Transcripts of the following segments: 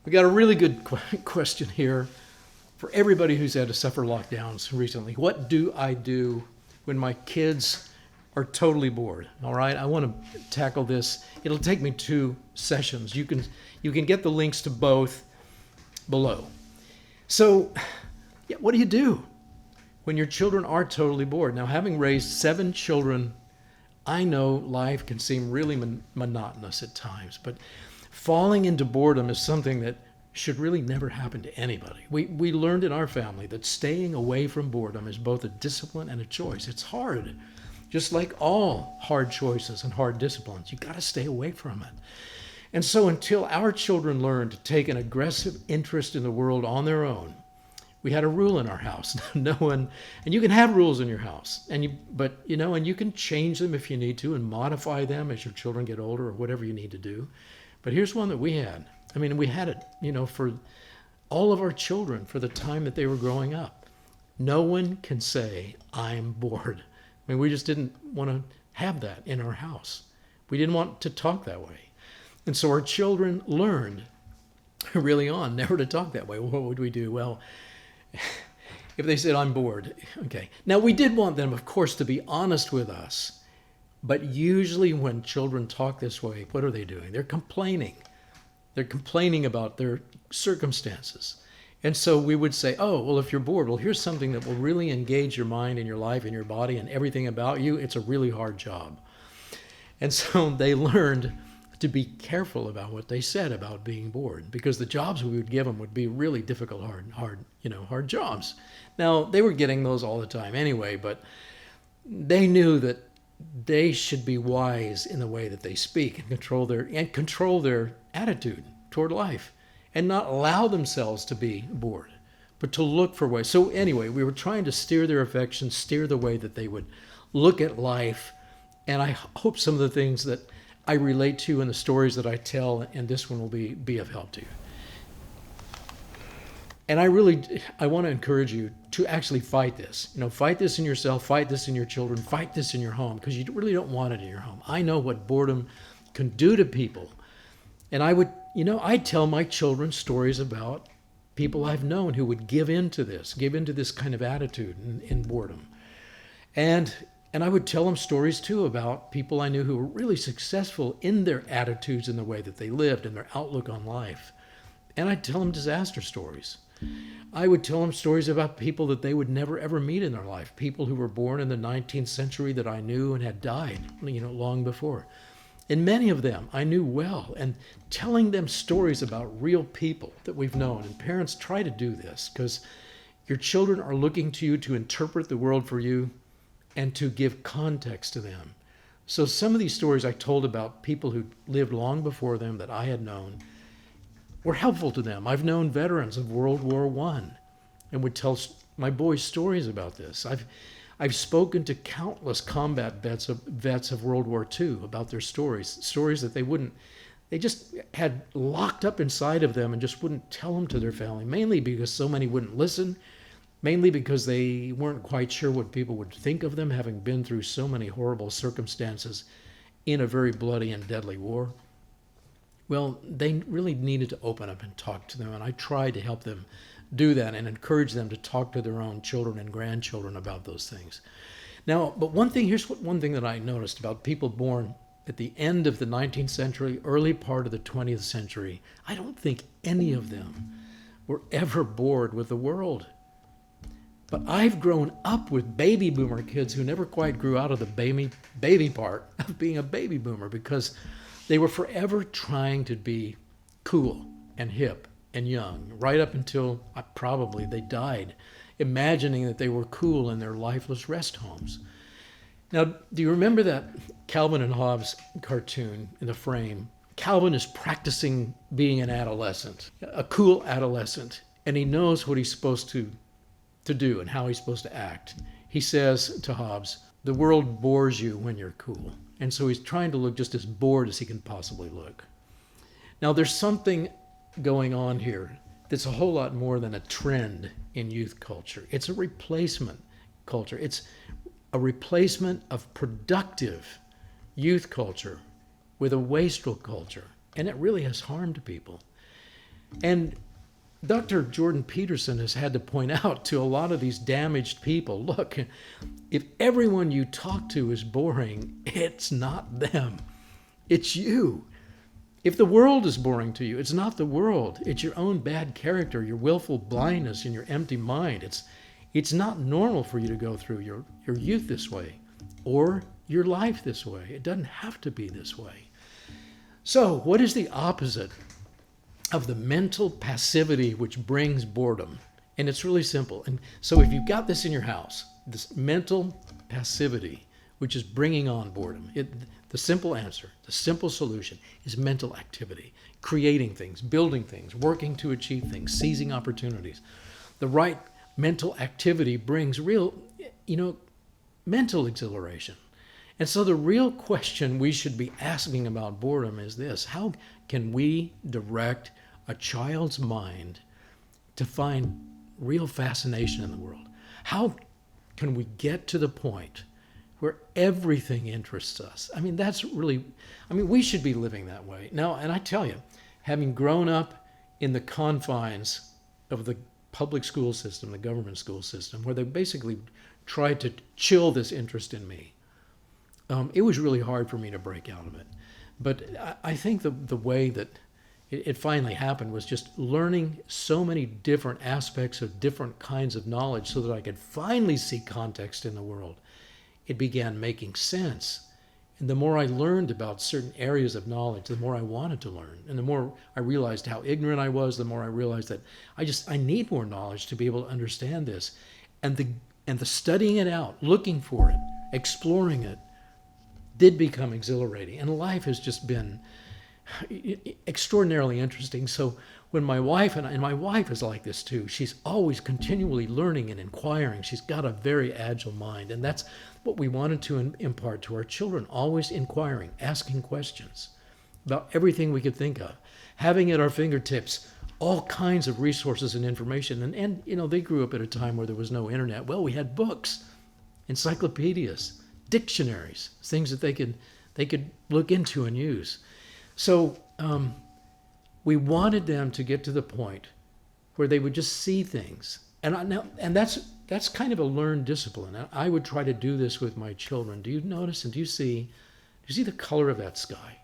We got a really good question here for everybody who's had to suffer lockdowns recently. What do I do when my kids are totally bored? All right, I want to tackle this. It'll take me 2 sessions. You can get the links to both below. So, yeah, what do you do when your children are totally bored? Now, having raised 7 children, I know life can seem really monotonous at times, but falling into boredom is something that should really never happen to anybody. We learned in our family that staying away from boredom is both a discipline and a choice. It's hard, just like all hard choices and hard disciplines. You got to stay away from it. And so until our children learn to take an aggressive interest in the world on their own, we had a rule in our house. No one, and you can have rules in your house, and you can change them if you need to and modify them as your children get older or whatever you need to do. But here's one that we had. I mean, we had it, for all of our children for the time that they were growing up. No one can say, I'm bored. I mean, we just didn't want to have that in our house. We didn't want to talk that way. And so our children learned really on never to talk that way. What would we do? Well, if they said, I'm bored, okay. Now, we did want them, of course, to be honest with us. But usually when children talk this way, what are they doing? They're complaining. They're complaining about their circumstances. And so we would say, oh, well, if you're bored, well, here's something that will really engage your mind and your life and your body and everything about you. It's a really hard job. And so they learned to be careful about what they said about being bored, because the jobs we would give them would be really difficult, hard jobs. Now, they were getting those all the time anyway, but they knew that they should be wise in the way that they speak and control their attitude toward life and not allow themselves to be bored, but to look for ways. So anyway, we were trying to steer their affections, steer the way that they would look at life. And I hope some of the things that I relate to in the stories that I tell, and this one will be of help to you. And I want to encourage you to actually fight this. Fight this in yourself, fight this in your children, fight this in your home, because you really don't want it in your home. I know what boredom can do to people. And I tell my children stories about people I've known who would give into this kind of attitude in boredom. And I would tell them stories too about people I knew who were really successful in their attitudes and the way that they lived and their outlook on life. And I'd tell them disaster stories. I would tell them stories about people that they would never ever meet in their life, people who were born in the 19th century that I knew and had died, long before. And many of them I knew well, and telling them stories about real people that we've known. And parents, try to do this, because your children are looking to you to interpret the world for you and to give context to them. So some of these stories I told about people who lived long before them that I had known were helpful to them. I've known veterans of World War I and would tell my boys stories about this. I've spoken to countless combat vets of World War II about their stories that they just had locked up inside of them and just wouldn't tell them to their family, mainly because so many wouldn't listen, mainly because they weren't quite sure what people would think of them, having been through so many horrible circumstances in a very bloody and deadly war. Well, they really needed to open up and talk to them, and I tried to help them do that and encourage them to talk to their own children and grandchildren about those things. Now, but here's one thing that I noticed about people born at the end of the 19th century, early part of the 20th century. I don't think any of them were ever bored with the world. But I've grown up with baby boomer kids who never quite grew out of the baby part of being a baby boomer, because they were forever trying to be cool and hip and young, right up until probably they died, imagining that they were cool in their lifeless rest homes. Now, do you remember that Calvin and Hobbes cartoon in the frame? Calvin is practicing being an adolescent, a cool adolescent, and he knows what he's supposed to do and how he's supposed to act. He says to Hobbes, the world bores you when you're cool. And so he's trying to look just as bored as he can possibly look. Now, there's something going on here that's a whole lot more than a trend in youth culture. It's a replacement culture. It's a replacement of productive youth culture with a wasteful culture. And it really has harmed people. And Dr. Jordan Peterson has had to point out to a lot of these damaged people, look, if everyone you talk to is boring, it's not them, it's you. If the world is boring to you, it's not the world, it's your own bad character, your willful blindness, and your empty mind. It's not normal for you to go through your youth this way or your life this way. It doesn't have to be this way. So, what is the opposite of the mental passivity which brings boredom? And it's really simple. And so if you've got this in your house, this mental passivity, which is bringing on boredom, the simple answer, the simple solution is mental activity, creating things, building things, working to achieve things, seizing opportunities. The right mental activity brings real, mental exhilaration. And so the real question we should be asking about boredom is this: how can we direct a child's mind to find real fascination in the world? How can we get to the point where everything interests us? We should be living that way. Now, and I tell you, having grown up in the confines of the public school system, the government school system, where they basically tried to chill this interest in me, it was really hard for me to break out of it. But I think the way that it finally happened was just learning so many different aspects of different kinds of knowledge so that I could finally see context in the world. It began making sense. And the more I learned about certain areas of knowledge, the more I wanted to learn. And the more I realized how ignorant I was, the more I realized that I need more knowledge to be able to understand this. And the studying it out, looking for it, exploring it, did become exhilarating. And life has just been extraordinarily interesting. So when my wife, and my wife is like this too, she's always continually learning and inquiring. She's got a very agile mind. And that's what we wanted to impart to our children, always inquiring, asking questions about everything we could think of, having at our fingertips all kinds of resources and information. And they grew up at a time where there was no internet. Well, we had books, encyclopedias, dictionaries, things that they could look into and use. So we wanted them to get to the point where they would just see things, and that's kind of a learned discipline. I would try to do this with my children. Do you notice and do you see the color of that sky?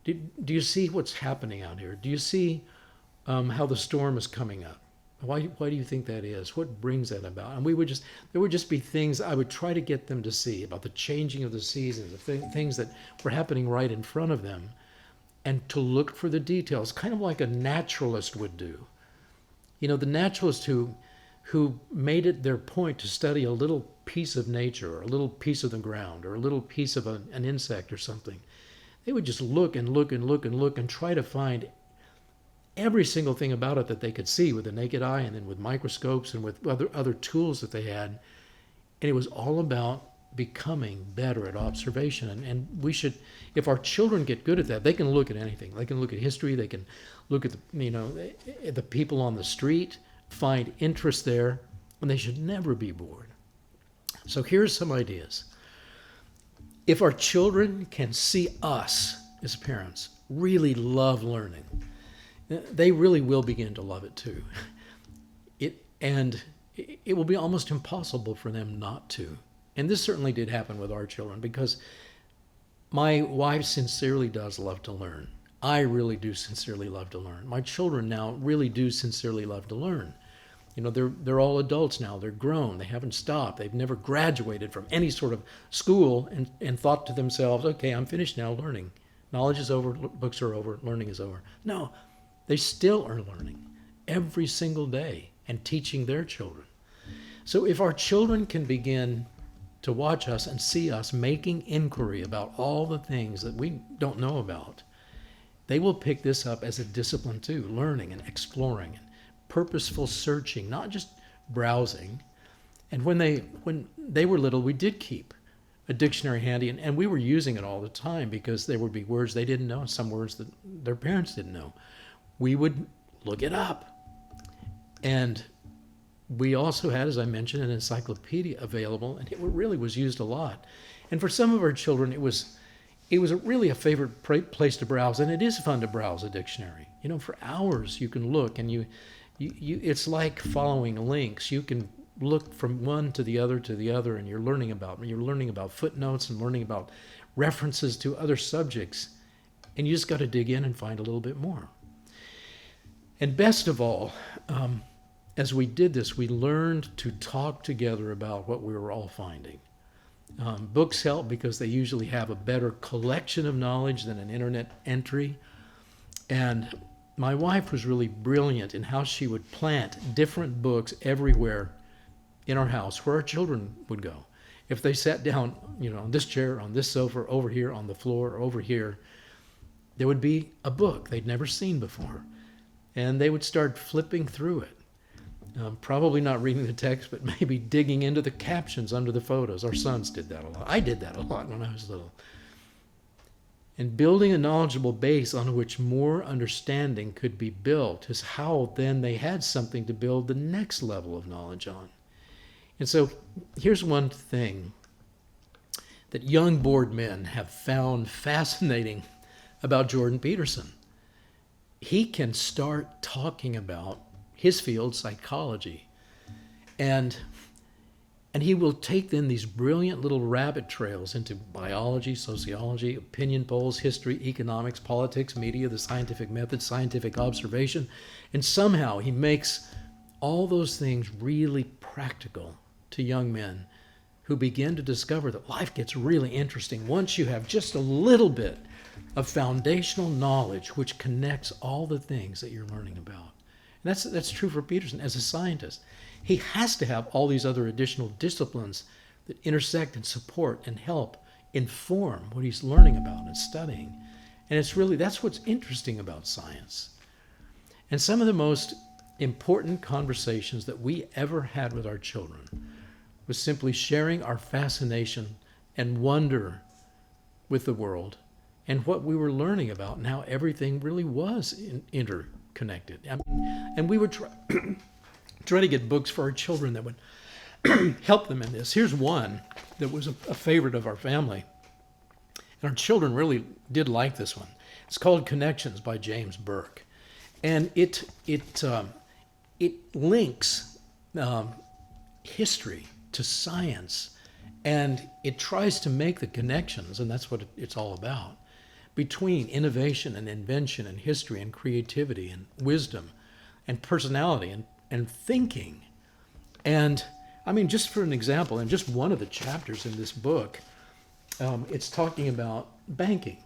Do you see what's happening out here? Do you see how the storm is coming up? Why do you think that is? What brings that about? And there would just be things I would try to get them to see about the changing of the seasons, the things that were happening right in front of them, and to look for the details, kind of like a naturalist would do. The naturalist who made it their point to study a little piece of nature, or a little piece of the ground, or a little piece of an insect or something. They would just look and look and look and look and try to find every single thing about it that they could see with the naked eye, and then with microscopes and with other tools that they had. And it was all about becoming better at observation. And we should, if our children get good at that, they can look at anything. They can look at history, they can look at the people on the street, find interest there, and they should never be bored. So here's some ideas. If our children can see us as parents really love learning, they really will begin to love it too. It will be almost impossible for them not to. And this certainly did happen with our children, because my wife sincerely does love to learn. I really do sincerely love to learn. My children now really do sincerely love to learn. They're all adults now. They're grown. They haven't stopped. They've never graduated from any sort of school and thought to themselves, okay, I'm finished now learning. Knowledge is over, books are over, learning is over. No, they still are learning every single day and teaching their children. So if our children can begin to watch us and see us making inquiry about all the things that we don't know about, they will pick this up as a discipline too, learning and exploring and purposeful searching, not just browsing. And when they were little, we did keep a dictionary handy, and we were using it all the time, because there would be words they didn't know, some words that their parents didn't know. We would look it up. And we also had, as I mentioned, an encyclopedia available, and it really was used a lot. And for some of our children, it was really a favorite place to browse, and it is fun to browse a dictionary. For hours you can look, and it's like following links. You can look from one to the other, and you're learning about footnotes and learning about references to other subjects, and you just got to dig in and find a little bit more. And best of all, as we did this, we learned to talk together about what we were all finding. Books help because they usually have a better collection of knowledge than an internet entry. And my wife was really brilliant in how she would plant different books everywhere in our house where our children would go. If they sat down, on this chair, on this sofa, over here, on the floor, or over here, there would be a book they'd never seen before. And they would start flipping through it. Probably not reading the text, but maybe digging into the captions under the photos. Our sons did that a lot. I did that a lot when I was little. And building a knowledgeable base on which more understanding could be built is how then they had something to build the next level of knowledge on. And so here's one thing that young bored men have found fascinating about Jordan Peterson. He can start talking about his field, psychology, and he will take then these brilliant little rabbit trails into biology, sociology, opinion polls, history, economics, politics, media, the scientific method, scientific observation, and somehow he makes all those things really practical to young men who begin to discover that life gets really interesting once you have just a little bit of foundational knowledge which connects all the things that you're learning about. And that's true for Peterson as a scientist. He has to have all these other additional disciplines that intersect and support and help inform what he's learning about and studying. And that's what's interesting about science. And some of the most important conversations that we ever had with our children was simply sharing our fascination and wonder with the world and what we were learning about and how everything really was interconnected. And we would try to get books for our children that would help them in this. Here's one that was a favorite of our family. And our children really did like this one. It's called Connections by James Burke. And it links history to science, and it tries to make the connections, and that's what it's all about, between innovation and invention and history and creativity and wisdom and personality and thinking. And I mean, just for an example, in just one of the chapters in this book, it's talking about banking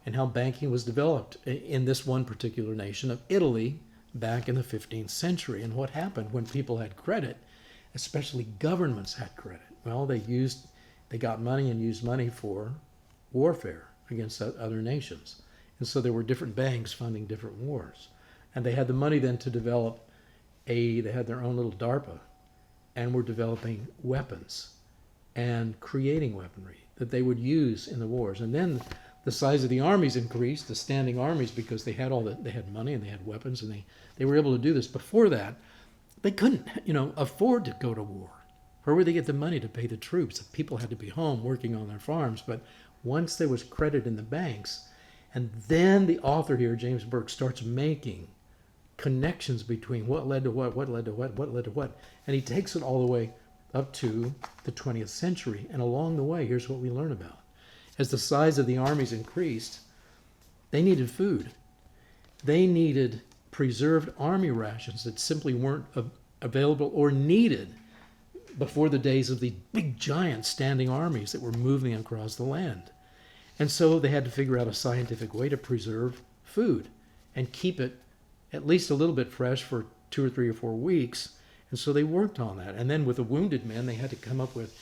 and how banking was developed in this one particular nation of Italy back in the 15th century, and what happened when people had credit, especially governments had credit. Well, they got money and used money for warfare against other nations. And so there were different banks funding different wars. And they had the money then to develop they had their own little DARPA, and were developing weapons and creating weaponry that they would use in the wars. And then the size of the armies increased, the standing armies, because they had they had money and they had weapons, and they were able to do this. Before that, they couldn't, afford to go to war. Where would they get the money to pay the troops? The people had to be home working on their farms. But once there was credit in the banks, and then the author here, James Burke, starts making connections between what led to what led to what led to what. And he takes it all the way up to the 20th century. And along the way, here's what we learn about. As the size of the armies increased, they needed food. They needed preserved army rations that simply weren't available or needed before the days of the big giant standing armies that were moving across the land. And so they had to figure out a scientific way to preserve food and keep it at least a little bit fresh for 2 or 3 or 4 weeks. And so they worked on that. And then with the wounded men, they had to come up with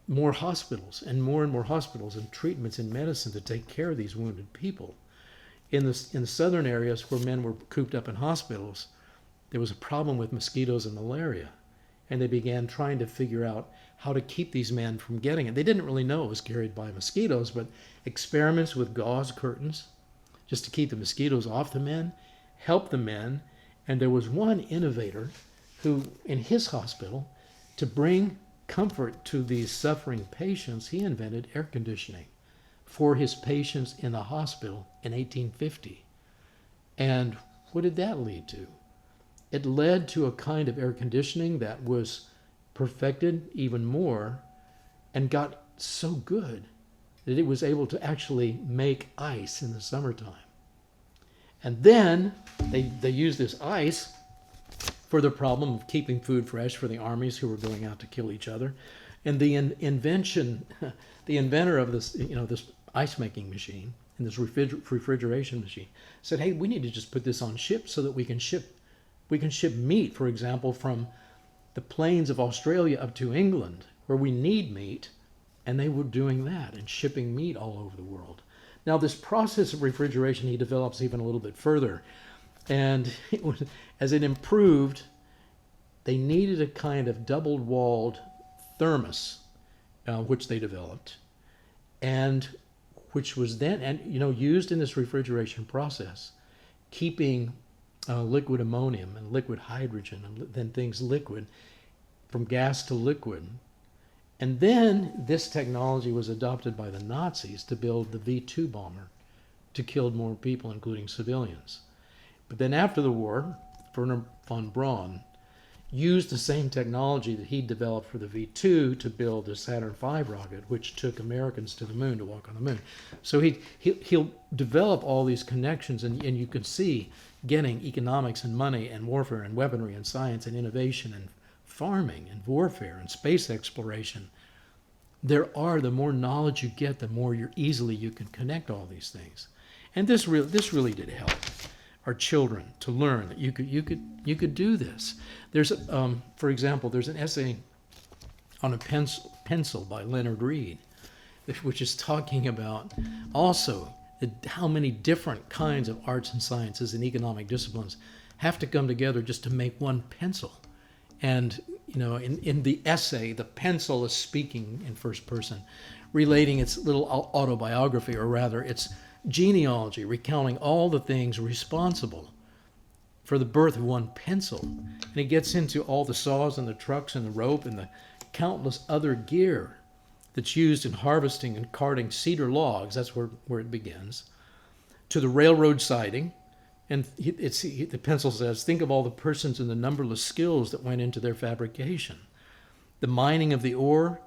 more hospitals and more hospitals and treatments and medicine to take care of these wounded people. In the southern areas where men were cooped up in hospitals, there was a problem with mosquitoes and malaria. And they began trying to figure out how to keep these men from getting it. They didn't really know it was carried by mosquitoes, but experiments with gauze curtains, just to keep the mosquitoes off the men, helped the men. And there was one innovator who, in his hospital, to bring comfort to these suffering patients, he invented air conditioning for his patients in the hospital in 1850. And What did that lead to? It led to a kind of air conditioning that was perfected even more and got so good that it was able to actually make ice in the summertime. And then they used this ice for the problem of keeping food fresh for the armies who were going out to kill each other. And the inventor of this, this ice making machine and this refrigeration machine said, hey, we need to just put this on ships so that we can ship meat, for example, from the plains of Australia up to England, where we need meat. And they were doing that and shipping meat all over the world. Now, this process of refrigeration, he develops even a little bit further. And as it improved, they needed a kind of double-walled thermos, which they developed, and which was then, used in this refrigeration process, keeping liquid ammonium and liquid hydrogen and then things liquid from gas to liquid. And then this technology was adopted by the Nazis to build the V-2 bomber to kill more people, including civilians. But then after the war, Werner von Braun used the same technology that he developed for the V-2 to build the Saturn V rocket, which took Americans to the moon, to walk on the moon. So he'll develop all these connections, and you can see getting economics and money and warfare and weaponry and science and innovation and farming and warfare and space exploration. The more knowledge you get, the more easily you can connect all these things. And this really did help our children to learn that you could do this. There's for example, there's an essay on a pencil by Leonard Read, which is talking about also how many different kinds of arts and sciences and economic disciplines have to come together just to make one pencil. And in the essay, the pencil is speaking in first person, relating its little autobiography, or rather its genealogy, recounting all the things responsible for the birth of one pencil. And it gets into all the saws and the trucks and the rope and the countless other gear that's used in harvesting and carting cedar logs. That's where it begins. To the railroad siding. And the pencil says, think of all the persons and the numberless skills that went into their fabrication. The mining of the ore,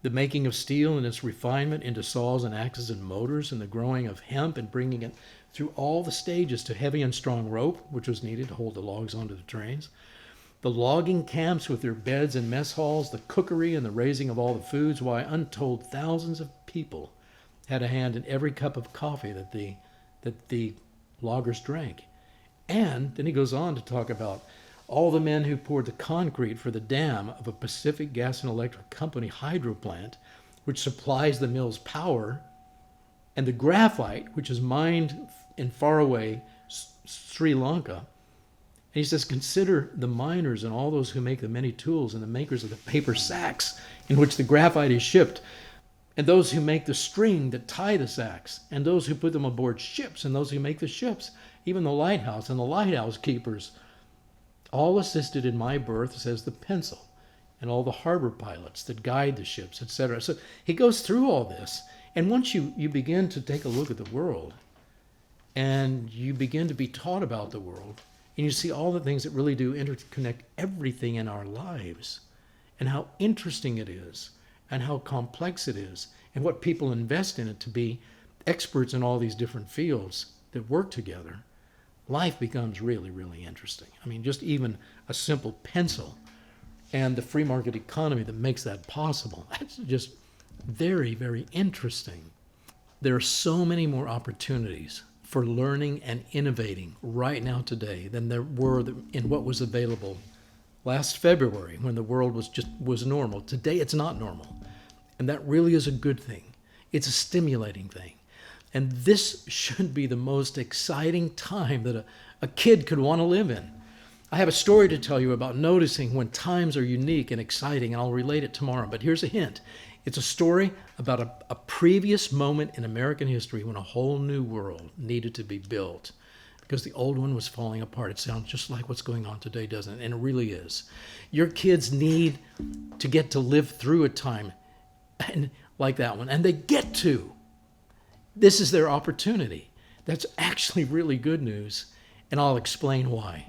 the making of steel and its refinement into saws and axes and motors, and the growing of hemp and bringing it through all the stages to heavy and strong rope, which was needed to hold the logs onto the trains. The logging camps with their beds and mess halls, the cookery and the raising of all the foods, why untold thousands of people had a hand in every cup of coffee that the loggers drank. And then he goes on to talk about all the men who poured the concrete for the dam of a Pacific Gas and Electric Company hydro plant, which supplies the mill's power, and the graphite, which is mined in faraway Sri Lanka. And he says, consider the miners and all those who make the many tools and the makers of the paper sacks in which the graphite is shipped, and those who make the string that tie the sacks, and those who put them aboard ships, and those who make the ships, even the lighthouse and the lighthouse keepers. All assisted in my birth, says the pencil, and all the harbor pilots that guide the ships, etc. So he goes through all this, and once you begin to take a look at the world, and you begin to be taught about the world, and you see all the things that really do interconnect everything in our lives, and how interesting it is, and how complex it is, and what people invest in it to be experts in all these different fields that work together, life becomes really, really interesting. I mean, just even a simple pencil and the free market economy that makes that possible, that's just very, very interesting. There are so many more opportunities for learning and innovating right now today than there were in what was available last February when the world was normal. Today it's not normal. And that really is a good thing. It's a stimulating thing. And this should be the most exciting time that a kid could want to live in. I have a story to tell you about noticing when times are unique and exciting, and I'll relate it tomorrow. But here's a hint. It's a story about a previous moment in American history when a whole new world needed to be built because the old one was falling apart. It sounds just like what's going on today, doesn't it? And it really is. Your kids need to get to live through a time like that one, and they get to. This is their opportunity. That's actually really good news. and I'll explain why.